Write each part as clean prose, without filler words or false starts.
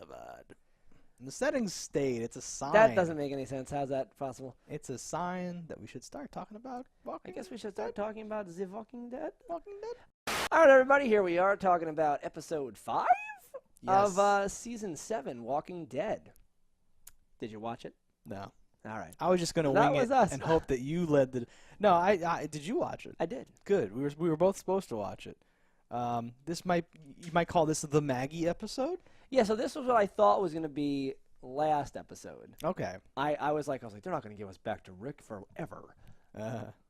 delivered. And the settings stayed. It's a sign. That doesn't make any sense. How's that possible? It's a sign that we should start talking about Walking I guess we should start talking about The Walking Dead. Walking Dead. All right, everybody, here we are talking about episode 5 Yes. of season 7, Walking Dead. Did you watch it? No. All right. I was just going to That wing was it us. and hope that you led the... No, I did you watch it? I did. Good. We were both supposed to watch it. You might call this the Maggie episode? Yeah, so this was what I thought was going to be last episode. Okay. I was like, they're not going to give us back to Rick forever.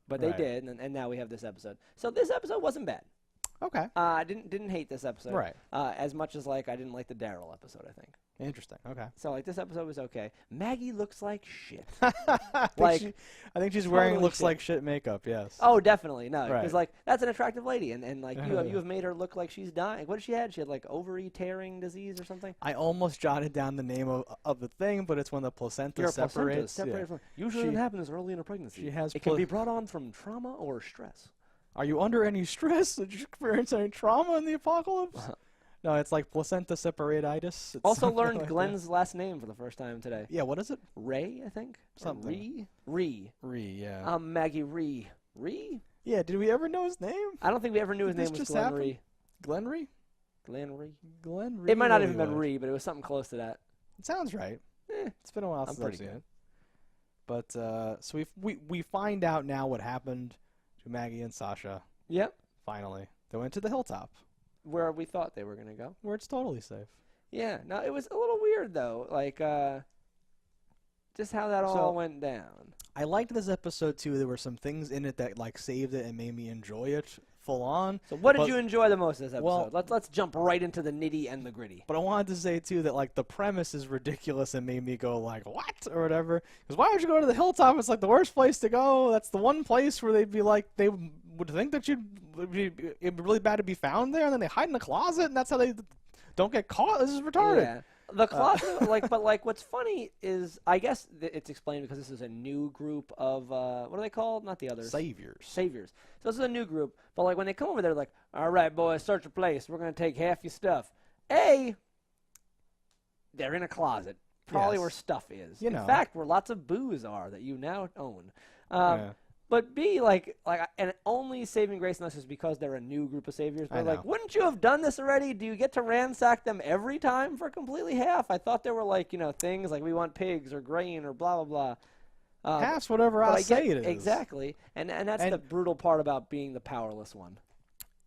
But they right. did, and now we have this episode. So this episode wasn't bad. Okay. I didn't hate this episode. Right. As much as I didn't like the Daryl episode, I think. Interesting. Okay. So this episode was okay. Maggie looks like shit. I think she's wearing totally looks shit. like shit makeup. Yes. Oh, definitely. No, because Right. that's an attractive lady, and you have made her look like she's dying. What did she had? She had ovary tearing disease or something. I almost jotted down the name of the thing, but it's when the placenta separates. Separated from. Usually, it happens early in a pregnancy. It can be brought on from trauma or stress. Are you under any stress? Did you experience any trauma in the apocalypse? No, it's like placenta separatitis. It's Also something learned like Glenn's last name for the first time today. Yeah, what is it? Ray, I think. Something. Ree. Yeah. Maggie Ree. Ree? Yeah, did we ever know his name? I don't think we ever knew his Did this name was just Glenn happen? Ree. Glenn Ree? Glenn Ree? Glenn Ree. It might not have even been Hollywood. Ree, but it was something close to that. It sounds right. It's been a while since I've pretty seen good. it. But so we find out now what happened to Maggie and Sasha. Yep. Finally, they went to the hilltop, Where we thought they were going to go. where it's totally safe. Yeah. No, it was a little weird, though. Just how that all went down. I liked this episode too. There were some things in it that saved it and made me enjoy it full on. So what did you enjoy the most this episode? Well, let's jump right into the nitty and the gritty. But I wanted to say too that the premise is ridiculous and made me go what or whatever. Because why would you go to the hilltop? It's the worst place to go. That's the one place where they'd be they would think that it'd be really bad to be found there, and then they hide in the closet, and that's how they don't get caught. This is retarded. Yeah. The closet, but what's funny is, I guess it's explained because this is a new group of, what are they called? Not the others. Saviors. So this is a new group, but when they come over there, they're all right, boys, search your place. We're going to take half your stuff. They're in a closet, probably where stuff is. In fact, where lots of booze are that you now own. But B, and only saving grace in this is because they're a new group of saviors. But wouldn't you have done this already? Do you get to ransack them every time for completely half? I thought there were things we want pigs or grain or blah blah blah. Half's whatever I say it is. Exactly, and that's the brutal part about being the powerless one.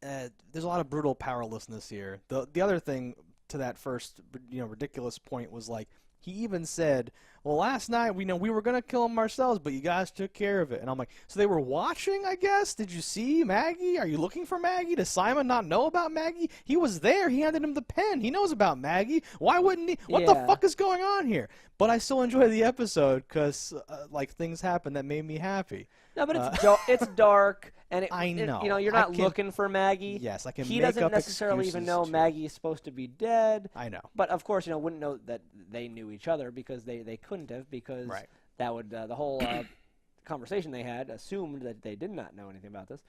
There's a lot of brutal powerlessness here. The other thing to that first ridiculous point was he even said, well, last night we were going to kill him ourselves, but you guys took care of it. And I'm like, so they were watching, I guess? Did you see Maggie? Are you looking for Maggie? Does Simon not know about Maggie? He was there. He handed him the pen. He knows about Maggie. Why wouldn't he? What the fuck is going on here? But I still enjoy the episode because, things happen that made me happy. No, but it's dark, and I know. You're not looking for Maggie. Yes, I can. He make doesn't up necessarily even know Maggie is supposed to be dead. I know. But of course, wouldn't know that they knew each other because they couldn't have, because that would the whole conversation they had assumed that they did not know anything about this.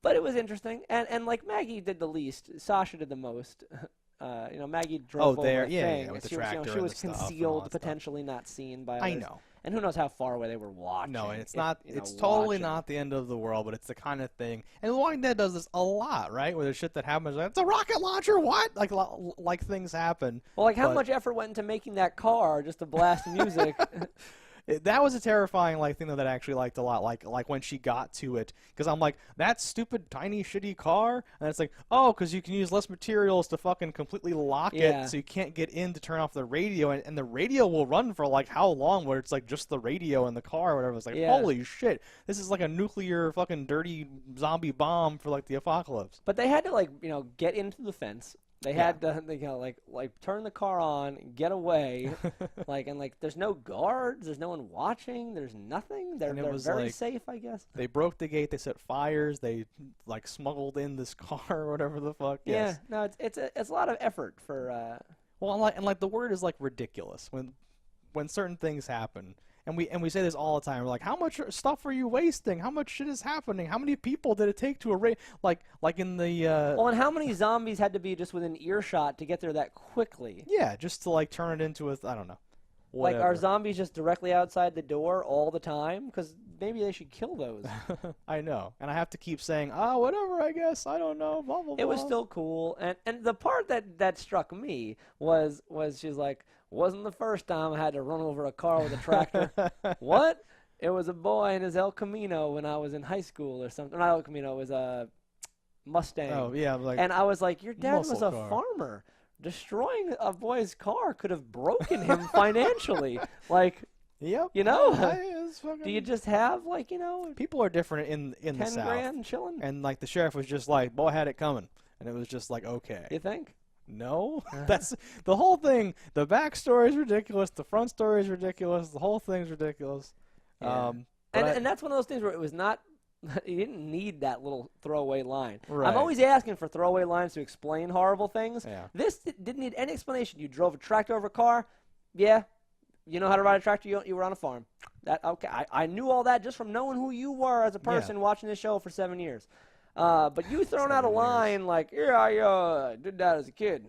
But it was interesting, and Maggie did the least. Sasha did the most. Maggie drove over a thing. With the tractor she was and the stuff concealed, potentially not seen by others. I know. And who knows how far away they were watching. No, and it's not. It's totally not the end of the world, but it's the kind of thing. And The Walking Dead does this a lot, right? Where there's shit that happens. It's a rocket launcher. What? Like things happen. Well, how much effort went into making that car just to blast music? That was a terrifying thing that I actually liked a lot. Like when she got to it, because I'm like, that stupid tiny shitty car, and it's because you can use less materials to fucking completely lock it, so you can't get in to turn off the radio, and the radio will run for how long? Where it's just the radio in the car or whatever. It's holy shit, this is a nuclear fucking dirty zombie bomb for the apocalypse. But they had to get into the fence. They had to, turn the car on, get away, and there's no guards, there's no one watching, there's nothing. They're very safe, I guess. They broke the gate, they set fires, they smuggled in this car or whatever the fuck. Yeah, no, it's a lot of effort for. Well, and the word is ridiculous when certain things happen. And we say this all the time. We're like, how much stuff are you wasting? How much shit is happening? How many people did it take to erase? Like in the. Well, and how many zombies had to be just within earshot to get there that quickly? Yeah, just to like turn it into I don't know. Whatever. Like, are zombies just directly outside the door all the time? Because maybe they should kill those. I know, and I have to keep saying, whatever. I guess I don't know. Blah blah blah. It was still cool, and the part that struck me was she's like, wasn't the first time I had to run over a car with a tractor. What? It was a boy in his El Camino when I was in high school or something. Not El Camino, it was a Mustang. Oh yeah, like. And I was like, your dad was a car. farmer. Destroying a boy's car could have broken him financially. Like, yep. You know, fucking... do you just have like, you know, people are different in the South. 10 grand chilling? And like the sheriff was just like, boy had it coming, and it was just like, okay. You think? No, that's the whole thing. The backstory is ridiculous. The front story is ridiculous. The whole thing's ridiculous. Yeah. And that's one of those things where it was not. You didn't need that little throwaway line. Right. I'm always asking for throwaway lines to explain horrible things. Yeah. This didn't need any explanation. You drove a tractor over a car. Yeah. You know how to ride a tractor. You were on a farm. Okay. I knew all that just from knowing who you were as a person watching this show for 7 years. But you throwing out a line like, yeah, I did that as a kid.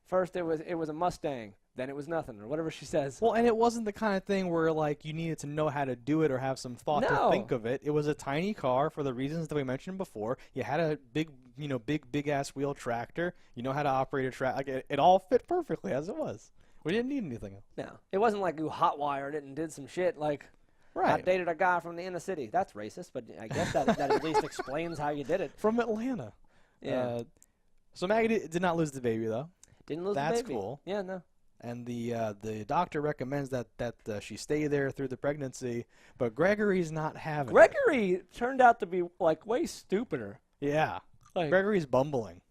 First it was a Mustang. Then it was nothing, or whatever she says. Well, and it wasn't the kind of thing where, like, you needed to know how to do it or have some thought to think of it. It was a tiny car for the reasons that we mentioned before. You had a big-ass wheel tractor. You know how to operate a tractor. Like, it all fit perfectly as it was. We didn't need anything else. No. It wasn't like you hotwired it and did some shit like, I dated a guy from the inner city. That's racist, but I guess that at least explains how you did it. From Atlanta. Yeah. So Maggie did not lose the baby, though. Didn't lose the baby. That's cool. Yeah, no. And the doctor recommends that she stay there through the pregnancy, but Gregory's not having Gregory turned out to be like way stupider. Yeah, like, Gregory's bumbling.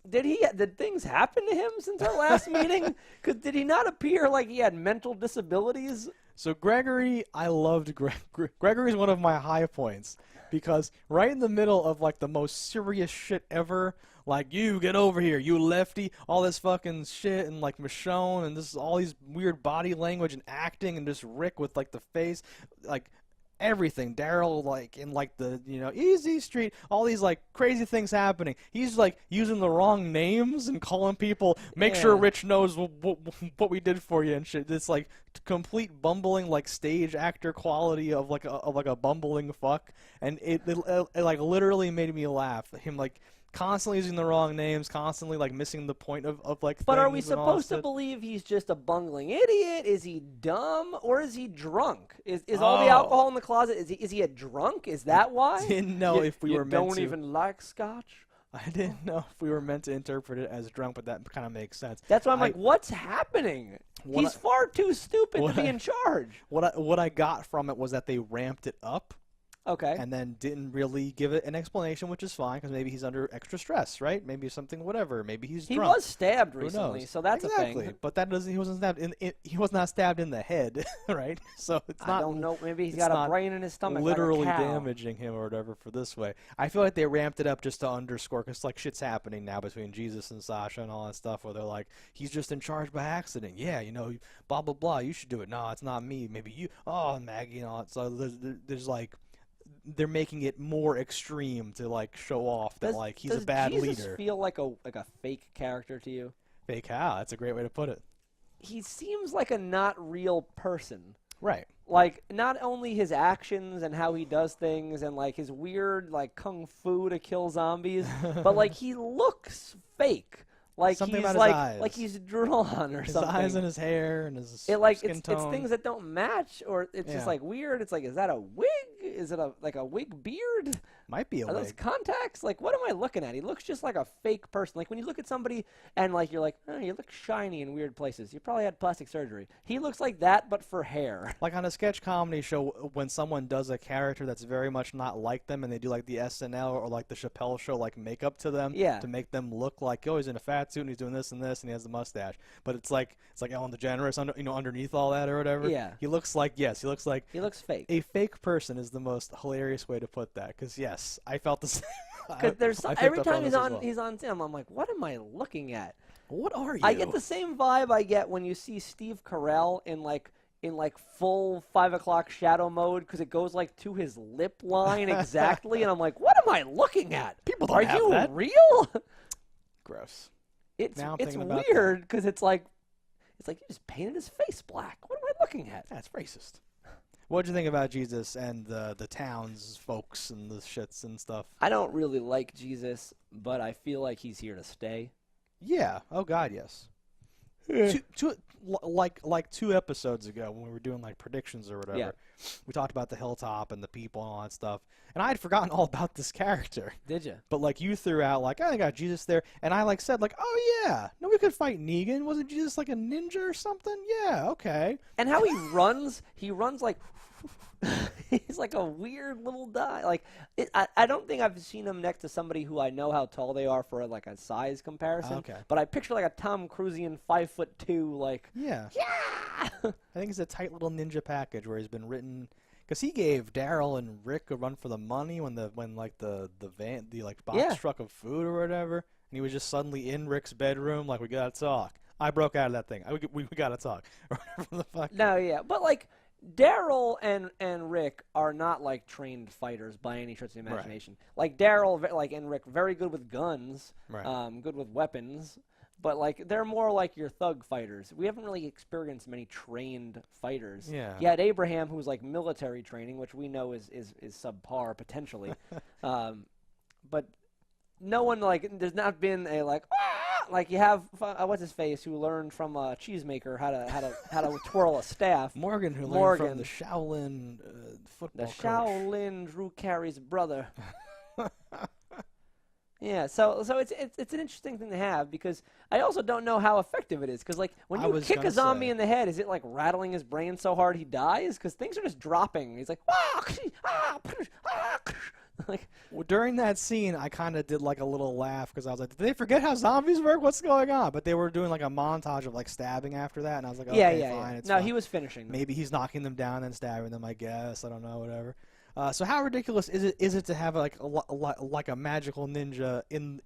Did things happen to him since our last meeting? Because did he not appear like he had mental disabilities? So Gregory, I loved Gregory's one of my high points because right in the middle of like the most serious shit ever. Like, you get over here, you lefty, all this fucking shit, and like Michonne, and this all these weird body language and acting, and just Rick with like the face, like everything. Daryl, like in like the Easy Street, all these like crazy things happening. He's like using the wrong names and calling people. Make sure Rich knows what we did for you and shit. It's like complete bumbling like stage actor quality of like a bumbling fuck, and it like literally made me laugh. Him like. Constantly using the wrong names, constantly like missing the point of like. But are we supposed to believe he's just a bungling idiot? Is he dumb or is he drunk? Is all the alcohol in the closet? Is he a drunk? Is that why? I didn't know if we were meant to. You don't even like scotch? I didn't know if we were meant to interpret it as drunk, but that kind of makes sense. That's why I'm like, what's happening? He's far too stupid to be in charge. What I got from it was that they ramped it up. Okay. And then didn't really give it an explanation, which is fine, because maybe he's under extra stress, right? Maybe something, whatever. Maybe he's drunk. He was stabbed recently, so that's a thing. Exactly, but that doesn't. He wasn't stabbed he was not stabbed in the head, right? So it's not. I don't know. Maybe he's got a brain in his stomach. Literally like a cow. damaging him or whatever for this way. I feel like they ramped it up just to underscore, because like shit's happening now between Jesus and Sasha and all that stuff, where they're like, he's just in charge by accident. Yeah, blah blah blah. You should do it. No, it's not me. Maybe you. Oh, Maggie, So there's like. They're making it more extreme to like show off that like he's a bad leader. Does Jesus feel like a fake character to you? Fake how? That's a great way to put it. He seems like a not real person. Right. Like not only his actions and how he does things and like his weird like kung fu to kill zombies, but like he looks fake. Like something he's about like his eyes. Like he's drawn or his something. His eyes and his hair and his skin tone. It's things that don't match, or it's just like weird. It's like, is that a wig? Is it a wig beard? Might be a wig. Are those contacts? Like, what am I looking at? He looks just like a fake person. Like when you look at somebody and like you're like, oh, you look shiny in weird places. You probably had plastic surgery. He looks like that, but for hair. Like on a sketch comedy show, when someone does a character that's very much not like them, and they do like the SNL or like the Chappelle Show like makeup to them, to make them look like, oh, he's in a fat suit and he's doing this and this and he has the mustache, but it's like Ellen DeGeneres underneath all that or whatever. Yeah, he looks fake. A fake person is the most hilarious way to put that, because yes, I felt the same. Because there's every time he's on Tim, I'm like, what am I looking at? What are you? I get the same vibe I get when you see Steve Carell in like in like full 5 o'clock shadow mode because it goes like to his lip line exactly, and I'm like, what am I looking at? People don't have that. Are you real? Gross. It's weird because it's like you just painted his face black. What am I looking at? That's racist. What'd you think about Jesus and the towns folks and the shits and stuff? I don't really like Jesus, but I feel like he's here to stay. Yeah. Oh God, yes. Like 2 episodes ago when we were doing like predictions or whatever, we talked about the hilltop and the people and all that stuff, and I had forgotten all about this character. Did you? But like you threw out like, I got Jesus there, and I like said like, oh yeah, no, we could fight Negan. Wasn't Jesus like a ninja or something? Yeah, okay. And how he runs like. He's like a weird little guy. Like, I don't think I've seen him next to somebody who I know how tall they are for like a size comparison. Okay. But I picture like a Tom Cruisian 5'2", like yeah. I think it's a tight little ninja package where he's been written because he gave Daryl and Rick a run for the money when the box truck of food or whatever, and he was just suddenly in Rick's bedroom like, we gotta talk. I broke out of that thing. We gotta talk. From the fuck. No, yeah, but like. Daryl and Rick are not like trained fighters by any stretch of the imagination. Right. Like Daryl, and Rick, very good with guns, good with weapons, but like they're more like your thug fighters. We haven't really experienced many trained fighters. Yeah. You had Abraham, who's like military training, which we know is subpar potentially, but no one like there's not been a like. Like you have what's his face who learned from a cheesemaker how to twirl a staff. Morgan who learned from the Shaolin football coach. Shaolin Drew Carey's brother. Yeah, so it's an interesting thing to have because I also don't know how effective it is because like when you kick a zombie in the head, is it like rattling his brain so hard he dies? Because things are just dropping. He's like like during that scene, I kind of did like a little laugh because I was like, did they forget how zombies work? What's going on? But they were doing like a montage of like stabbing after that, and I was like, okay, fine. It's fine. He was finishing them. Maybe he's knocking them down and stabbing them. I guess I don't know, whatever. So how ridiculous is it to have like a magical ninja in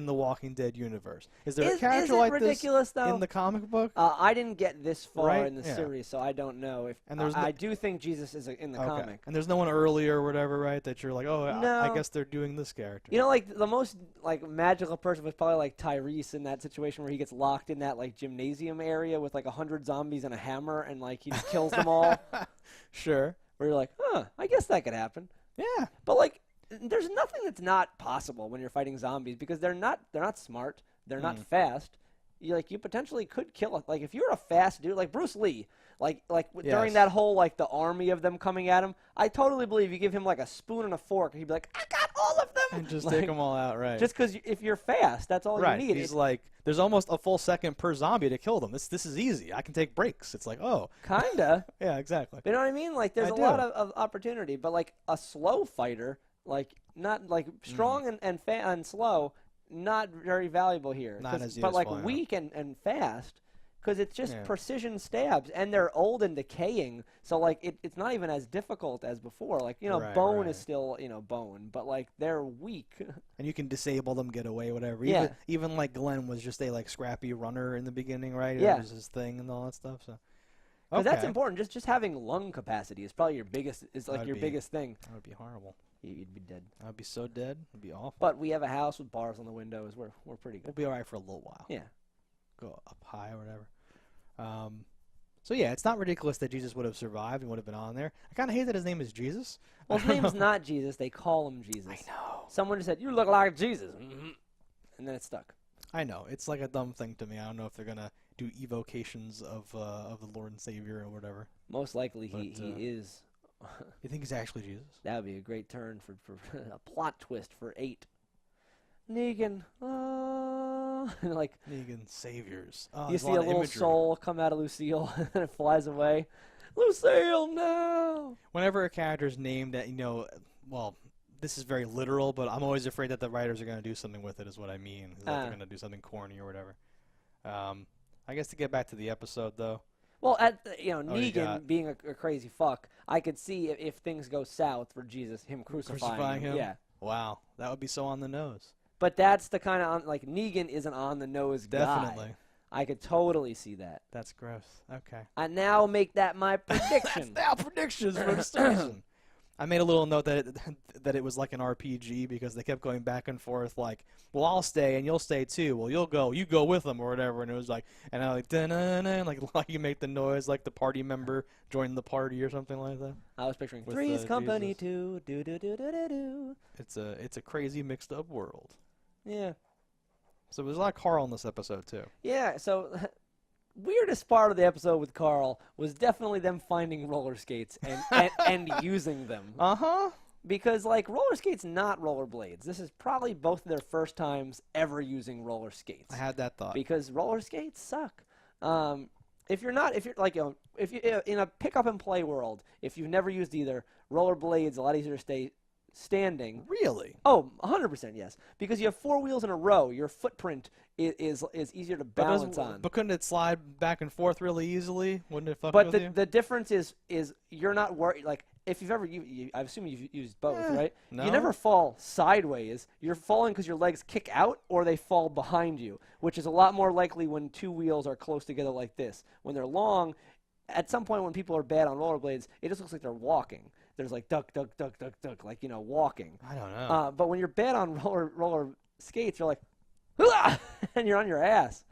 the Walking Dead universe? Is there a character like ridiculous, this in the comic book? I didn't get this far in the series, so I don't know if. And I do think Jesus is in the comic. And there's no one earlier or whatever, right? That you're like, I guess they're doing this character. You know, like the most like magical person was probably like Tyrese in that situation where he gets locked in that like gymnasium area with like 100 zombies and a hammer, and like he just kills them all. Sure. Where you're like, I guess that could happen. Yeah. But like, there's nothing that's not possible when you're fighting zombies because they're not smart, they're not fast. You potentially could kill like if you're a fast dude like Bruce Lee, during that whole like the army of them coming at him, I totally believe you give him like a spoon and a fork, and he'd be like, I got all of them, and just take them all out, right? Just because if you're fast, that's all you need. He's like, there's almost a full second per zombie to kill them. This is easy. I can take breaks. It's like, kinda. Yeah, exactly. You know what I mean? Like there's a lot of opportunity, but like a slow fighter, like not like strong and slow. Not very valuable here. Not as useful. But like weak and fast, because it's just precision stabs, and they're old and decaying. So like it's not even as difficult as before. Like bone is still bone, but like they're weak. And you can disable them, get away, whatever. Even like Glenn was just a like scrappy runner in the beginning, right? Yeah, that was his thing and all that stuff. So. Because that's important. Just having lung capacity is probably your biggest biggest thing. That would be horrible. You'd be dead. I'd be so dead. It'd be awful. But we have a house with bars on the windows. We're pretty good. We'll be all right for a little while. Yeah. Go up high or whatever. So yeah, it's not ridiculous that Jesus would have survived and would have been on there. I kind of hate that his name is Jesus. Well, his name's not Jesus. They call him Jesus. I know. Someone just said, "You look like Jesus," and then it stuck. I know. It's like a dumb thing to me. I don't know if they're gonna do evocations of the Lord and Savior or whatever. Most likely, he is. You think he's actually Jesus? That would be a great turn for a plot twist for 8. Negan, like Negan saviors. You see a little soul come out of Lucille and it flies away. Lucille, no. Whenever a character's named, this is very literal, but I'm always afraid that the writers are going to do something with it. Is what I mean. Is that they're going to do something corny or whatever. I guess to get back to the episode though. Well, Negan being a crazy fuck, I could see if things go south for Jesus, him crucifying him. Yeah. Wow, that would be so on the nose. But that's the kind of Negan is an on the nose guy. Definitely. I could totally see that. That's gross. Okay. I now make that my prediction. That's now predictions for the season. I made a little note that it was like an RPG because they kept going back and forth like, well, I'll stay and you'll stay too. Well, you go with them or whatever. And it was like, and I like, da-na-na, like you make the noise like the party member joined the party or something like that. I was picturing Three's Company too. Do do do do do do. It's a crazy mixed up world. Yeah. So there's a lot of Carl in this episode too. Yeah. So. Weirdest part of the episode with Carl was definitely them finding roller skates and using them. Uh-huh. Because, like, roller skates, not rollerblades. This is probably both their first times ever using roller skates. I had that thought. Because roller skates suck. If you're in a pick up and play world, if you've never used either, rollerblades a lot easier to stay standing. Really? Oh, 100% yes. Because you have 4 wheels in a row, your footprint is easier to balance on. But couldn't it slide back and forth really easily? Wouldn't it fuck with you? But the difference is you're not worried. Like, if you've ever, I assume you've used both, right? No. You never fall sideways. You're falling because your legs kick out or they fall behind you, which is a lot more likely when 2 wheels are close together like this. When they're long, at some point when people are bad on rollerblades, it just looks like they're walking. There's like duck, duck, duck, duck, duck, like, walking. I don't know. But when you're bad on roller skates, you're like, hoo-ah! And you're on your ass.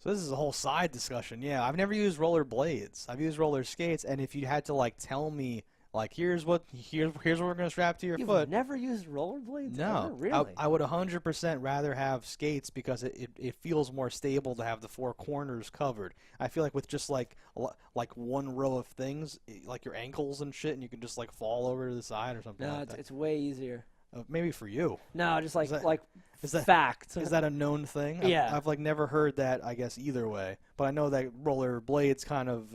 So this is a whole side discussion. Yeah, I've never used roller blades. I've used roller skates, and if you had to like tell me, like, here's what we're gonna strap to your foot. You've never used rollerblades? No, ever? Really? I would 100% rather have skates because it feels more stable to have the 4 corners covered. I feel like with just like one row of things, like your ankles and shit, and you can just like fall over to the side or something. No, like that. it's way easier. Maybe for you. No, just like fact. Is that a known thing? Yeah. I've like never heard that, I guess, either way. But I know that roller blades kind of,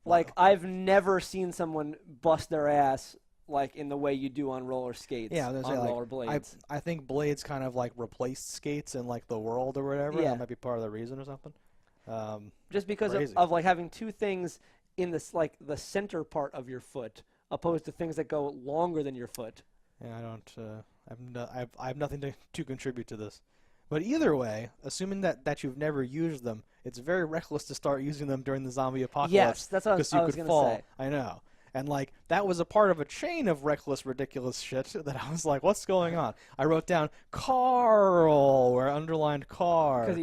like I've never seen someone bust their ass like in the way you do on roller skates. Yeah, on roller blades. I think blades kind of like replaced skates in like the world or whatever. Yeah. That might be part of the reason or something. Just because of like having 2 things in this like the center part of your foot, opposed to things that go longer than your foot. Yeah, I don't. I have nothing to contribute to this. But either way, assuming that you've never used them, it's very reckless to start using them during the zombie apocalypse. Yes, that's what I was going to say. I know. And, like, that was a part of a chain of reckless, ridiculous shit that I was like, what's going on? I wrote down Carl, where I underlined car. Where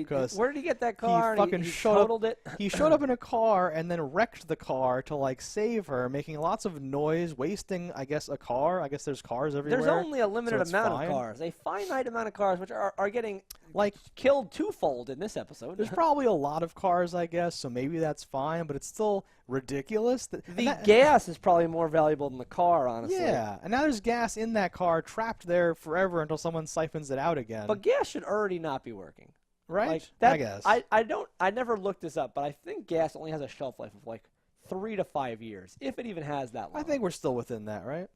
did he get that car? He fucking totaled it. He showed up in a car and then wrecked the car to, like, save her, making lots of noise, wasting, I guess, a car. I guess there's cars everywhere. There's only a limited amount of cars. A finite amount of cars, which are getting, like, killed twofold in this episode. There's probably a lot of cars, I guess, so maybe that's fine, but it's still ridiculous. The gas is probably more valuable than the car, honestly. Yeah, and now there's gas in that car trapped there forever until someone siphons it out again. But gas should already not be working. Right? Like, that, I guess. I never looked this up, but I think gas only has a shelf life of like 3 to 5 years, if it even has that long. I think we're still within that, right?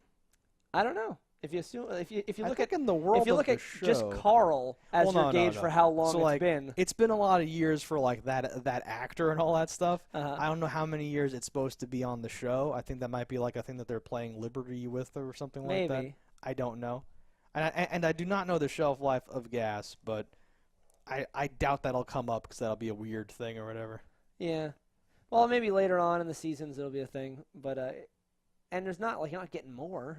I don't know. If you assume, if you look at in the world, if you look at just Carl as your gauge for how long it's been, it's been a lot of years for like that actor and all that stuff. Uh-huh. I don't know how many years it's supposed to be on the show. I think that might be like a thing that they're playing Liberty with or something like that. Maybe. I don't know, and I do not know the shelf life of gas, but I doubt that'll come up because that'll be a weird thing or whatever. Yeah, well, maybe later on in the seasons it'll be a thing, but and there's not like you're not getting more.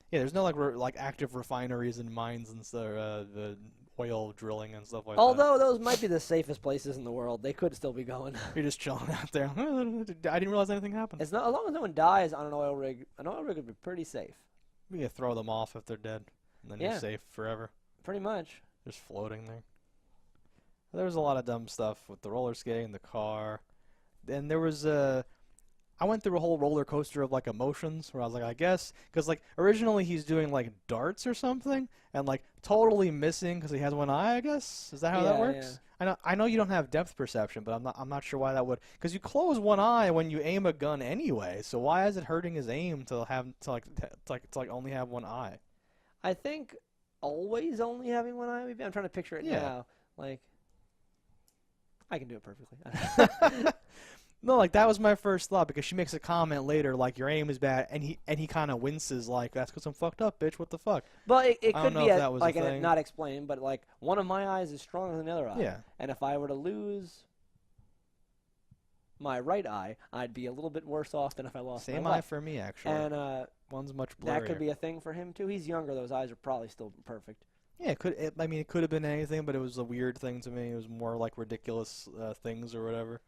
Yeah, there's no like active refineries and mines and the oil drilling and stuff like Although those might be the safest places in the world, they could still be going. You're just chilling out there. I didn't realize anything happened. As long as no one dies on an oil rig would be pretty safe. You can throw them off if they're dead, and then you're safe forever. Pretty much. Just floating there. There was a lot of dumb stuff with the roller skating, the car, and there was I went through a whole roller coaster of like emotions where I was like, I guess, because like originally he's doing like darts or something, and like totally missing because he has one eye. I guess is that how that works? Yeah. I know you don't have depth perception, but I'm not sure why that would, because you close one eye when you aim a gun anyway. So why is it hurting his aim to only have one eye? I think always only having one eye. Maybe I'm trying to picture it now. Like I can do it perfectly. No, like that was my first thought because she makes a comment later like your aim is bad, and he kind of winces like that's because I'm fucked up, bitch. What the fuck? But it I could don't know be if that was a like thing. not explained, but like one of my eyes is stronger than the other eye. Yeah. And if I were to lose my right eye, I'd be a little bit worse off than if I lost Same my eye left. for me actually. And one's much blurrier. that could be a thing for him too. He's younger; those eyes are probably still perfect. Yeah, it could have been anything, but it was a weird thing to me. It was more like ridiculous things or whatever.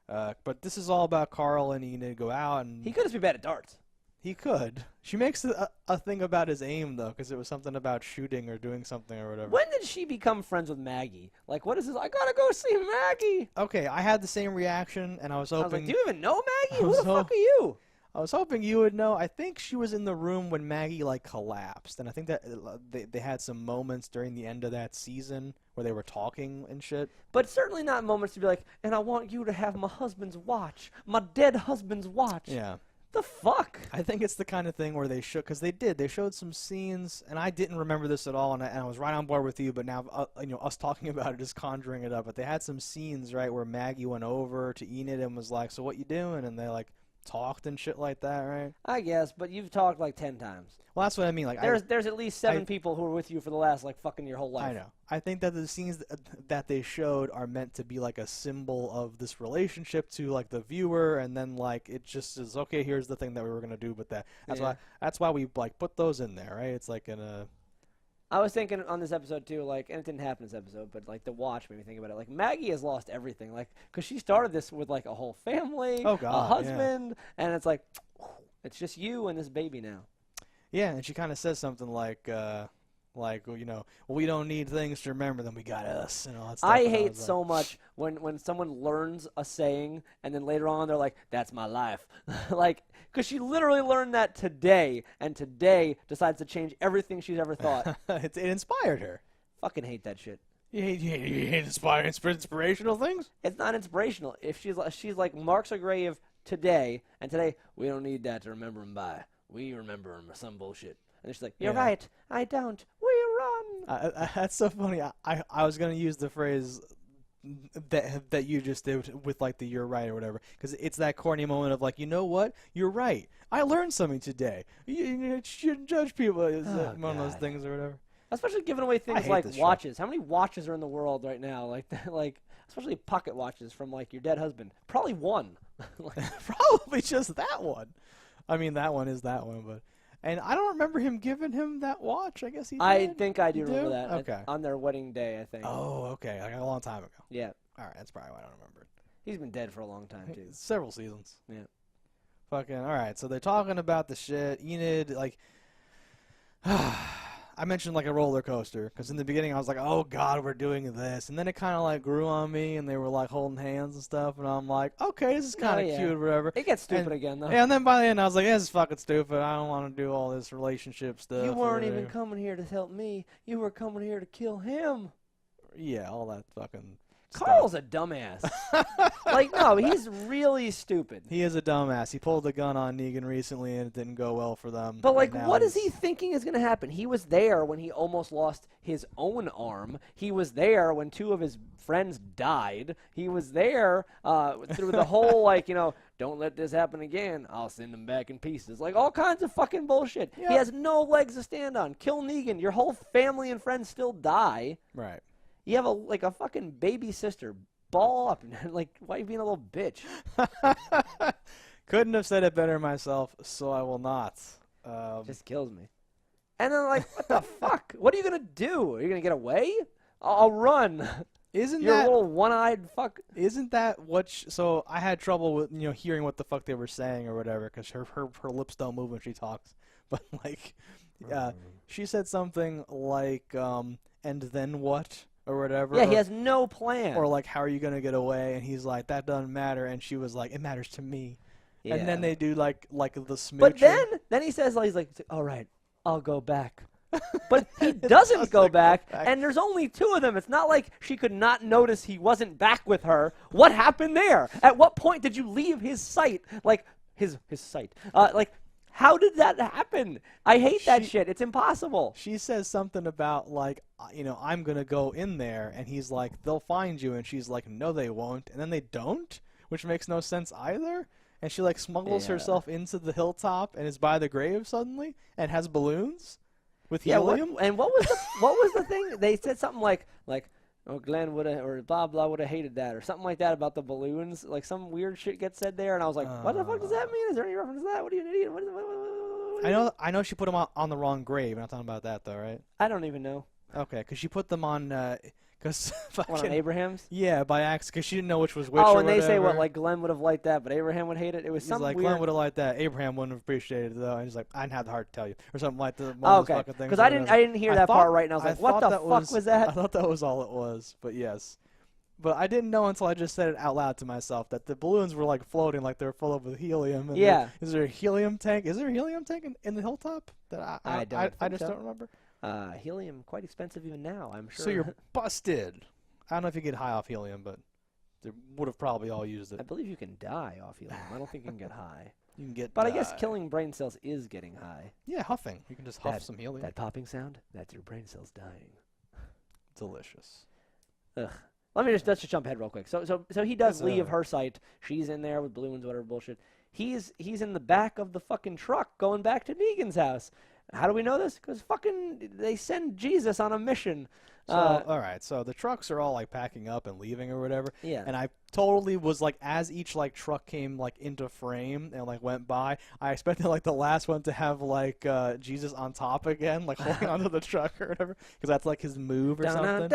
But this is all about Carl and Enid go out, and He could just be bad at darts. he could. She makes a thing about his aim though, because it was something about shooting or doing something or whatever. When did she become friends with Maggie? Like, what is this? I gotta go see Maggie. Okay, I had the same reaction, and I was I was hoping. like, do you even know Maggie? I Who was the fuck are you? I was hoping you would know. I think she was in the room when Maggie like collapsed, and I think that they had some moments during the end of that season where they were talking and shit. But certainly not moments to be like, and I want you to have my husband's watch, my dead husband's watch. Yeah. The fuck? I think it's the kind of thing where they show, because they showed some scenes, and I didn't remember this at all, and I was right on board with you, but now us talking about it is conjuring it up. But they had some scenes right where Maggie went over to Enid and was like, "So what you doing?" And they like talked and shit like that, right? I guess, but you've talked like 10 times. Well, that's what I mean. Like, there's at least 7 people who were with you for the last like fucking your whole life. I know. I think that the scenes that they showed are meant to be like a symbol of this relationship to like the viewer, and then like it just is okay. Here's the thing that we were gonna do with that. That's why we like put those in there, right? It's like in a. I was thinking on this episode too, like, and it didn't happen this episode, but like the watch made me think about it. Like Maggie has lost everything, like, because she started this with like a whole family, Oh, God, a husband, and it's like, it's just you and this baby now. Yeah, and she kind of says something like, well, we don't need things to remember them. We got us and all that stuff. I hate so much when someone learns a saying and then later on they're like, "That's my life," like, because she literally learned that today, and today decides to change everything she's ever thought. It inspired her. Fucking hate that shit. You hate inspirational things? It's not inspirational. If she's like marks a grave today, and today we don't need that to remember him by. We remember him or some bullshit. And she's like, "You're right. I don't. We run." That's so funny. I was gonna use the phrase that you just did with like the "you're right" or whatever, because it's that corny moment of like, you know what? You're right. I learned something today. You shouldn't judge people. It's one of those things or whatever. Especially giving away things like watches. How many watches are in the world right now? Like especially pocket watches from like your dead husband. Probably one. Probably just that one. I mean, that one is that one, but. And I don't remember him giving him that watch. I guess he did. I think I do remember that. Okay. On their wedding day, I think. Oh, okay. Like a long time ago. Yeah. All right. That's probably why I don't remember it. He's been dead for a long time, too. Several seasons. Yeah. Fucking, all right. So they're talking about the shit. Enid, like, I mentioned like a roller coaster, because in the beginning I was like, oh God, we're doing this. And then it kind of like grew on me, and they were like holding hands and stuff. And I'm like, okay, this is kind of cute or whatever. It gets stupid again, though. Yeah, and then by the end I was like, this is fucking stupid. I don't want to do all this relationship stuff. You weren't even coming here to help me. You were coming here to kill him. Yeah, all that fucking Carl's a dumbass. Like, no, he's really stupid. He is a dumbass. He pulled the gun on Negan recently, and it didn't go well for them. But, like, what is he thinking is going to happen? He was there when he almost lost his own arm. He was there when 2 of his friends died. He was there through the whole, like, don't let this happen again. I'll send him back in pieces. Like, all kinds of fucking bullshit. Yep. He has no legs to stand on. Kill Negan. Your whole family and friends still die. Right. You have a fucking baby sister. Ball up. Like, why are you being a little bitch? Couldn't have said it better myself, so I will not. Just kills me. And then, like, what the fuck? What are you going to do? Are you going to get away? I'll run. Isn't You're that a little one-eyed fuck? Isn't that what? So I had trouble with hearing what the fuck they were saying or whatever, because her lips don't move when she talks. But like, she said something like, "And then what?" or whatever. Yeah, he has no plan. Or like, "How are you gonna get away?" And he's like, "That doesn't matter." And she was like, "It matters to me." Yeah. And then they do like the smooch. But then he says, he's like, "All right, I'll go back." But he doesn't go back, and there's only 2 of them. It's not like she could not notice he wasn't back with her. What happened there? At what point did you leave his sight? Like, his sight. Like, how did that happen? I hate that shit. It's impossible. She says something about, like, I'm going to go in there, and he's like, they'll find you, and she's like, no, they won't, and then they don't? which makes no sense either. And she like smuggles herself into the hilltop and is by the grave suddenly and has balloons with helium. And what was the thing? They said something like oh, Glenn would have, or blah blah would have hated that, or something like that about the balloons. Like some weird shit gets said there, and I was like, what the fuck does that mean? Is there any reference to that? What are you, an idiot? I know she put them on the wrong grave. We're not talking about that though, right? I don't even know. Okay, because she put them on. Because on Abraham's? Yeah, by accident, because she didn't know which was which. Oh, or and they whatever. say what, like Glenn would have liked that, but Abraham would hate it. It was something like weird. Glenn would have liked that. Abraham wouldn't have appreciated it though. And he's like, I didn't have the heart to tell you, or something like that. Oh, okay. Because I didn't hear that part right, and I was like, what the fuck was that? I thought that was all it was, but yes. But I didn't know until I just said it out loud to myself that the balloons were like floating, like they're full of helium. And is there a helium tank? Is there a helium tank in the hilltop? That I just don't remember. Helium quite expensive even now, I'm sure. So you're busted. I don't know if you get high off helium, but they would have probably all used it. I believe you can die off helium. I don't think you can get high. You can get. But I guess killing brain cells is getting high. Yeah, huffing. You can just huff some helium. That popping sound, that's your brain cells dying. Delicious. Ugh. Let's just jump ahead real quick. So he does leave her sight. She's in there with balloons, whatever bullshit. He's in the back of the fucking truck going back to Negan's house. How do we know this? Because fucking they send Jesus on a mission. So, all right, so the trucks are all like packing up and leaving or whatever. Yeah. And I totally was like, as each like truck came like into frame and like went by, I expected like the last one to have like Jesus on top again, like holding onto the truck or whatever, because that's like his move or something.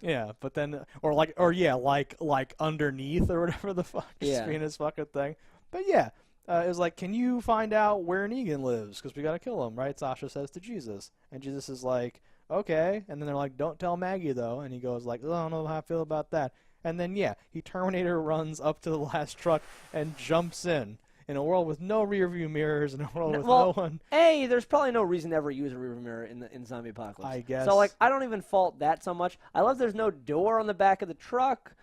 Yeah, but then like underneath or whatever the fuck, just being his fucking thing. But yeah. It was like, can you find out where Negan lives? Because we got to kill him, right? Sasha says to Jesus. And Jesus is like, okay. And then they're like, don't tell Maggie, though. And he goes like, oh, I don't know how I feel about that. And then, yeah, he Terminator runs up to the last truck and jumps in a world with no rear view mirrors, in a world with no one. There's probably no reason to ever use a rear view mirror in Zombie Apocalypse. I guess. So, like, I don't even fault that so much. I love there's no door on the back of the truck.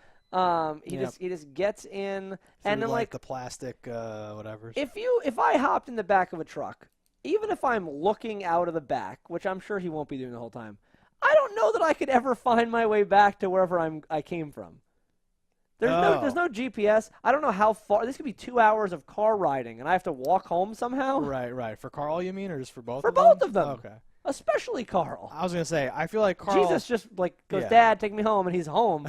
He just gets in, and then like the plastic whatever. If I hopped in the back of a truck, even if I'm looking out of the back, which I'm sure he won't be doing the whole time, I don't know that I could ever find my way back to wherever I came from. There's no GPS. I don't know how far. This could be 2 hours of car riding, and I have to walk home somehow. Right. For Carl, you mean, or just for both? For of them? both of them. Okay. Especially Carl. I was gonna say, I feel like Carl. Jesus just like goes, Dad, take me home, and he's home.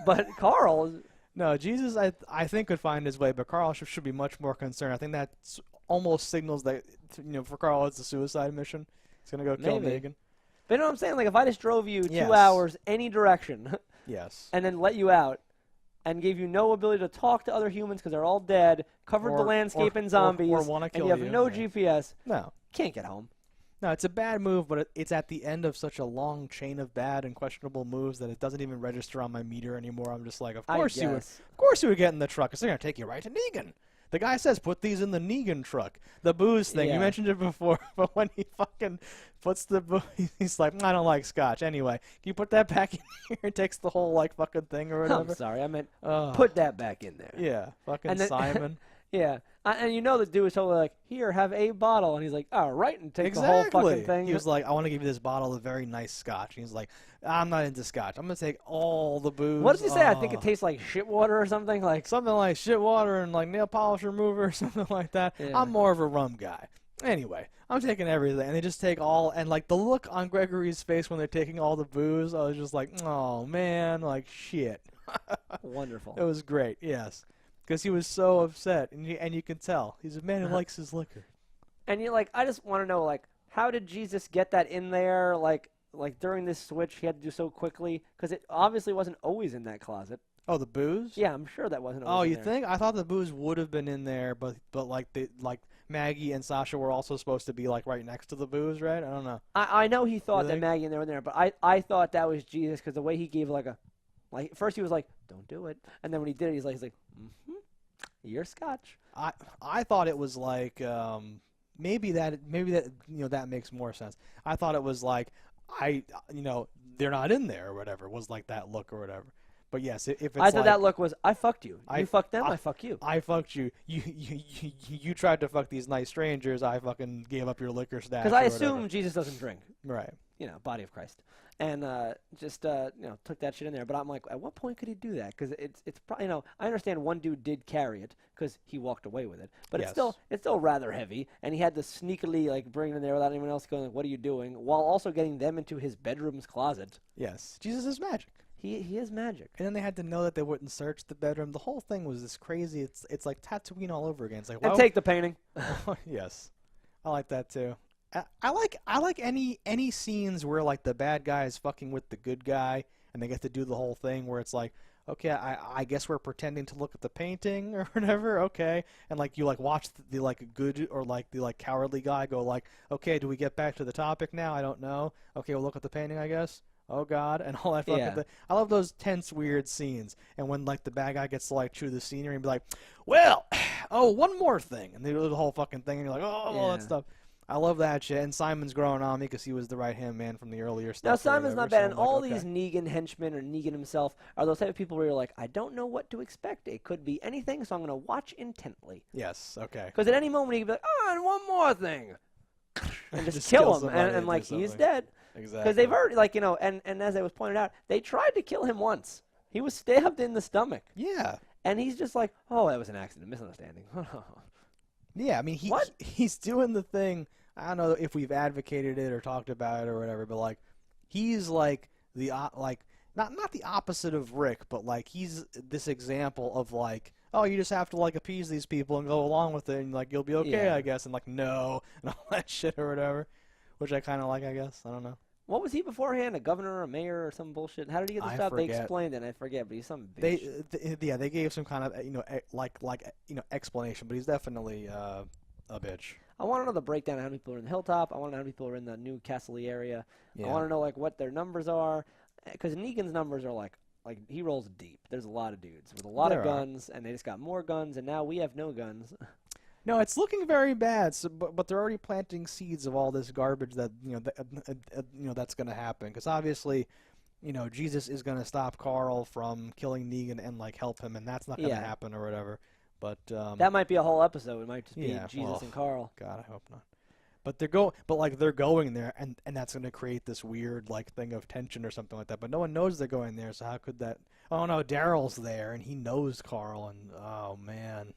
But Carl. No, Jesus, I think could find his way, but Carl should be much more concerned. I think that almost signals that for Carl it's a suicide mission. He's gonna go kill Negan. But you know what I'm saying? Like if I just drove you 2 hours any direction, and then let you out, and gave you no ability to talk to other humans because they're all dead, covered the landscape in zombies, or want to kill and you have no GPS. No, can't get home. No, it's a bad move, but it's at the end of such a long chain of bad and questionable moves that it doesn't even register on my meter anymore. I'm just like, of course you would get in the truck. It's going to take you right to Negan. The guy says, put these in the Negan truck. The booze thing, you mentioned it before, but when he fucking puts the booze, he's like, I don't like scotch. Anyway, can you put that back in here? It takes the whole, like, fucking thing or whatever. I'm sorry, I meant put that back in there. Yeah, fucking then, Simon. Yeah, and the dude was totally like, here, have a bottle. And he's like, all right, and take the whole fucking thing. He was like, I want to give you this bottle of very nice scotch. And he's like, I'm not into scotch. I'm going to take all the booze. What does he say? I think it tastes like shit water or something. Something like shit water and like nail polish remover or something like that. Yeah. I'm more of a rum guy. Anyway, I'm taking everything. And they just take all, and like the look on Gregory's face when they're taking all the booze, I was just like, oh man, like shit. Wonderful. It was great, yes. Because he was so upset, and you can tell. He's a man who likes his liquor. And you're like, I just want to know, like, how did Jesus get that in there? Like during this switch, he had to do so quickly? Because it obviously wasn't always in that closet. Oh, the booze? Yeah, I'm sure that wasn't always in there. Oh, you think? I thought the booze would have been in there, but like Maggie and Sasha were also supposed to be like right next to the booze, right? I don't know. I know he thought that Maggie and they were in there, but I thought that was Jesus because the way he gave like first he was like, don't do it. And then when he did it, he's like, mm-hmm, you're scotch. I thought it was like, maybe that that makes more sense. I thought it was like, they're not in there or whatever, was like that look or whatever. But yes, if it's I thought that look was, I fucked you. You fucked them, I fuck you. I fucked you. You tried to fuck these nice strangers. I fucking gave up your liquor stash. Because I assume Jesus doesn't drink. Right. body of Christ, and just took that shit in there. But I'm like, at what point could he do that? Because it's probably I understand one dude did carry it because he walked away with it, but Yes. it's still rather heavy, and he had to sneakily like bring it in there without anyone else going, like, what are you doing? While also getting them into his bedroom's closet. Yes, Jesus is magic. He is magic. And then they had to know that they wouldn't search the bedroom. The whole thing was this crazy. It's like Tatooine all over again. It's like, And take the painting. Yes, I like that too. I like any scenes where like the bad guy is fucking with the good guy, and they get to do the whole thing where it's like, okay, I guess we're pretending to look at the painting or whatever. Okay, and like you like watch the like good or like the like cowardly guy go like, okay, do we get back to the topic now? I don't know. Okay, we'll look at the painting, I guess. Oh God, and all that fucking thing. I love those tense, weird scenes. And when like the bad guy gets to like chew the scenery and be like, well, oh, one more thing, and they do the whole fucking thing, and you're like, oh, all that stuff. I love that shit. And Simon's growing on me because he was the right-hand man from the earlier stuff. Now Simon's not bad, so and all these Negan henchmen or Negan himself are those type of people where you're like, I don't know what to expect. It could be anything, so I'm going to watch intently. Yes, okay. Because at any moment he could be like, oh, and one more thing, and just kill him, and like he's dead. Exactly. Because they've already, like, and as it was pointed out, they tried to kill him once. He was stabbed in the stomach. Yeah. And he's just like, oh, that was an accident, misunderstanding. Yeah, I mean, he's doing the thing. I don't know if we've advocated it or talked about it or whatever, but like, he's like the not the opposite of Rick, but like he's this example of like, oh, you just have to like appease these people and go along with it, and like you'll be okay, I guess, and like no, and all that shit or whatever, which I kind of like, I guess. I don't know. What was he beforehand? A governor or a mayor or some bullshit? How did he get this job? They explained it, and I forget, but he's some bitch. They gave some kind of explanation, but he's definitely a bitch. I want to know the breakdown of how many people are in the Hilltop. I want to know how many people are in the New Castle area. Yeah. I want to know like what their numbers are, because Negan's numbers are like he rolls deep. There's a lot of dudes with a lot of guns, and they just got more guns, and now we have no guns. No, it's looking very bad. So, but they're already planting seeds of all this garbage that that's going to happen. Because obviously, Jesus is going to stop Carl from killing Negan and like help him, and that's not going to happen or whatever. But that might be a whole episode. It might just be Jesus and Carl. God, I hope not. But they're going there, and that's going to create this weird like thing of tension or something like that. But no one knows they're going there, so how could that? Oh no, Daryl's there, and he knows Carl, and oh man.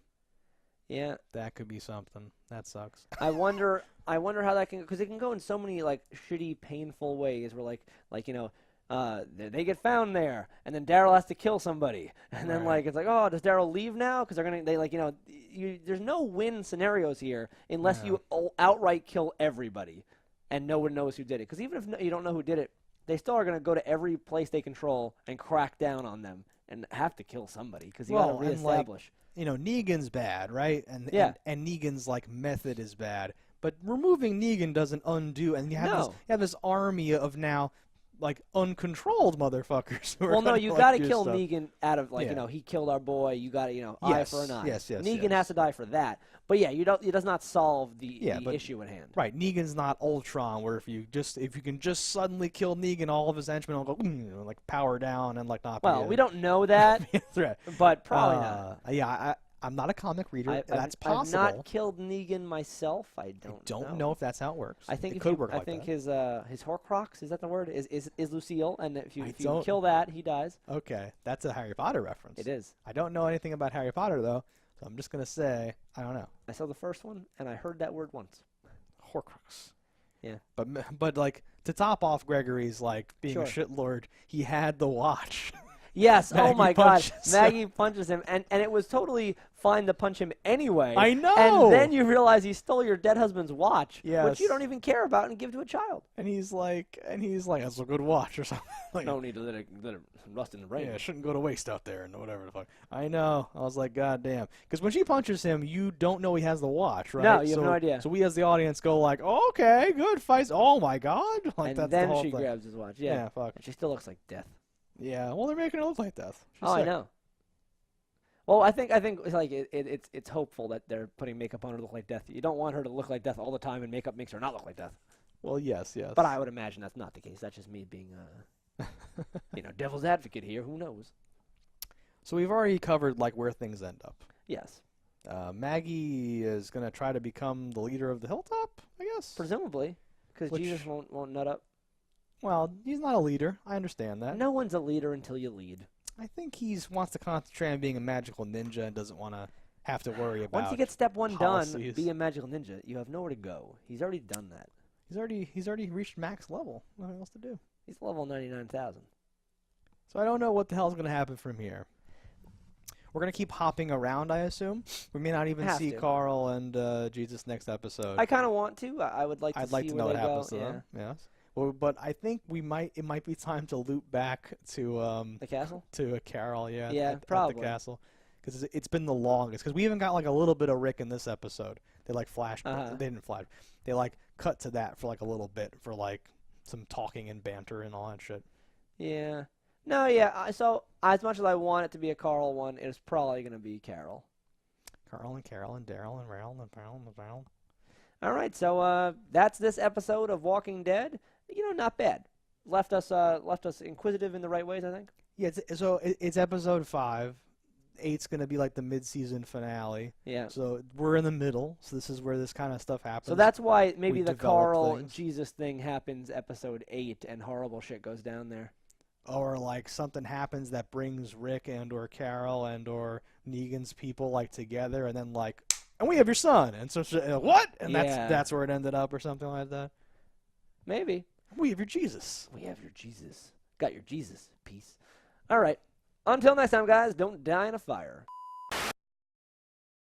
Yeah, that could be something. That sucks. I wonder how that can, because it can go in so many like shitty, painful ways. Where they get found there, and then Daryl has to kill somebody, and then like it's like, oh, does Daryl leave now? Because there's no win scenarios here unless you outright kill everybody, and no one knows who did it. Because even if you don't know who did it, they still are going to go to every place they control and crack down on them and have to kill somebody because you got to reestablish. Negan's bad, right? And Negan's like method is bad, but removing Negan doesn't undo. And you have this army of now like uncontrolled motherfuckers. Well, no, you got to kill Negan out of he killed our boy. You got to eye for an eye. Yes. Negan has to die for that. But yeah, it does not solve the issue at hand. Right, Negan's not Ultron, where if you can just suddenly kill Negan, all of his henchmen will go like power down and like not. Well, we don't know that, but probably not. Yeah, I'm not a comic reader. That's possible. I've not killed Negan myself. I don't know if that's how it works. I think it could work I like think that. his Horcrux, is that the word? Is Lucille, and if you kill that, he dies. Okay, that's a Harry Potter reference. It is. I don't know anything about Harry Potter though, so I'm just gonna say I don't know. I saw the first one, and I heard that word once. Horcrux. Yeah. But like to top off Gregory's like being a shitlord, he had the watch. Yes, oh my God. Maggie punches him, and it was totally fine to punch him anyway. I know. And then you realize he stole your dead husband's watch, which you don't even care about, and give to a child. And he's like, that's a good watch or something. Like, no need to let it rust in the rain. Yeah, it shouldn't go to waste out there and whatever the fuck. I know. I was like, God damn. Because when she punches him, you don't know he has the watch, right? No, you have no idea. So we as the audience go like, oh, okay, good fights. Oh my God. Like, and that's then the whole she thing. grabs his watch. Yeah, fuck. And she still looks like death. Yeah, well, they're making her look like death. She's sick. I know. Well, I think it's like it's hopeful that they're putting makeup on her to look like death. You don't want her to look like death all the time, and makeup makes her not look like death. Well, yes. But I would imagine that's not the case. That's just me being, devil's advocate here. Who knows? So we've already covered like where things end up. Yes. Maggie is gonna try to become the leader of the Hilltop, I guess. Presumably, because Jesus won't nut up. Well, he's not a leader. I understand that. No one's a leader until you lead. I think he wants to concentrate on being a magical ninja and doesn't want to have to worry about Once you get step 1 policies. done, be a magical ninja, you have nowhere to go. He's already done that. He's already reached max level. Nothing else to do. He's level 99,000. So I don't know what the hell's going to happen from here. We're going to keep hopping around, I assume. We may not even see Carl and Jesus next episode. I kind of want to. I would like to see I'd like to know where what they happens go. to them. Yes. Well, but I think it might be time to loop back to the castle? To Carol, yeah. Yeah, At probably. the castle. Because it's been the longest. Because we even got like a little bit of Rick in this episode. They like flash. They didn't flash. They like cut to that for like a little bit for like some talking and banter and all that shit. Yeah. No, yeah. So as much as I want it to be a Carl one, it's probably going to be Carol. Carl and Daryl and Rail and Pal and Pal. All right. So that's this episode of Walking Dead. You know, not bad. Left us inquisitive in the right ways, I think. Yeah. It's episode 5. 8's going to be like the mid-season finale. Yeah. So we're in the middle. So this is where this kind of stuff happens. So that's why maybe We the develop Carl things. Jesus thing happens episode 8 and horrible shit goes down there. Or like something happens that brings Rick and or Carol and or Negan's people like together, and then like, and we have your son, and so what? And that's where it ended up, or something like that. Maybe. We have your Jesus. We have your Jesus. Got your Jesus. Peace. All right. Until next time, guys. Don't die in a fire.